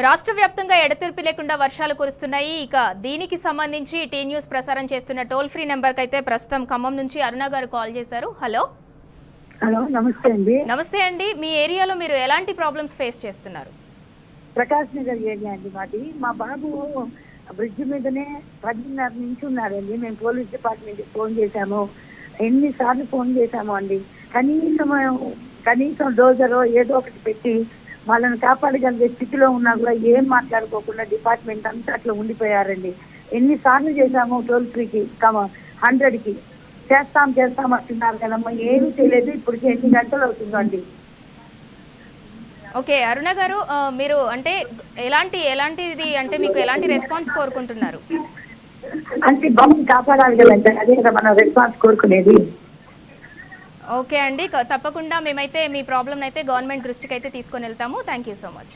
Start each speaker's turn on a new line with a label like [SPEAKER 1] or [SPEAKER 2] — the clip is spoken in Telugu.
[SPEAKER 1] రాష్ట్ర వ్యాప్తంగా ఎడతెరిపి లేకుండా వర్షాలు కురుస్తున్నాయి. ఇక దీనికి సంబంధించి టీ న్యూస్ ప్రసారం చేస్తున్న టోల్ ఫ్రీ నెంబర్ కైతే ప్రస్తుతం ఖమ్మం నుంచి అరుణ గారు కాల్ చేశారు. హలో
[SPEAKER 2] హలో, నమస్తే అండి.
[SPEAKER 1] నమస్తే అండి. మీ ఏరియాలో మీరు ఎలాంటి ప్రాబ్లమ్స్ ఫేస్ చేస్తున్నారు?
[SPEAKER 2] ప్రకాశ్ నగర్ ఏరియా అండి మాది. మా బాబు బ్రిడ్జ్ మీదనే 10:30 నుంచి ఉన్నారండి. మేము పోలీస్ డిపార్ట్మెంట్ ఫోన్ చేశాము, ఎన్నిసార్లు ఫోన్ చేశాము అండి. కనీసం డోజరో ఏదో ఒకటి పెట్టి వాళ్ళని కాపాడగలిగే స్థితిలో ఉన్నా కూడా ఏం మాట్లాడుకోకుండా డిపార్ట్మెంట్ అంతా అట్లా ఉండిపోయారండి. ఎన్నిసార్లు చేశాము టోల్ ఫ్రీకి 100కి చేస్తాం అంటున్నారు కదమ్మా, ఏమీ తెలియదు. ఇప్పటికి ఎన్ని గంటలు అవుతుందండి.
[SPEAKER 1] ఓకే అరుణ గారు, మీరు అంటే ఎలాంటిది అంటే మీకు ఎలాంటి రెస్పాన్స్ కోరుకుంటున్నారు?
[SPEAKER 2] అంటే బాబుని కాపాడాలి కదంటే అదే కదా మనం రెస్పాన్స్ కోరుకునేది.
[SPEAKER 1] ఓకే అండి, తప్పకుండా మేమైతే మీ ప్రాబ్లం అయితే గవర్నమెంట్ దృష్టికి అయితే తీసుకొని వెళ్తాము. Thank you so much.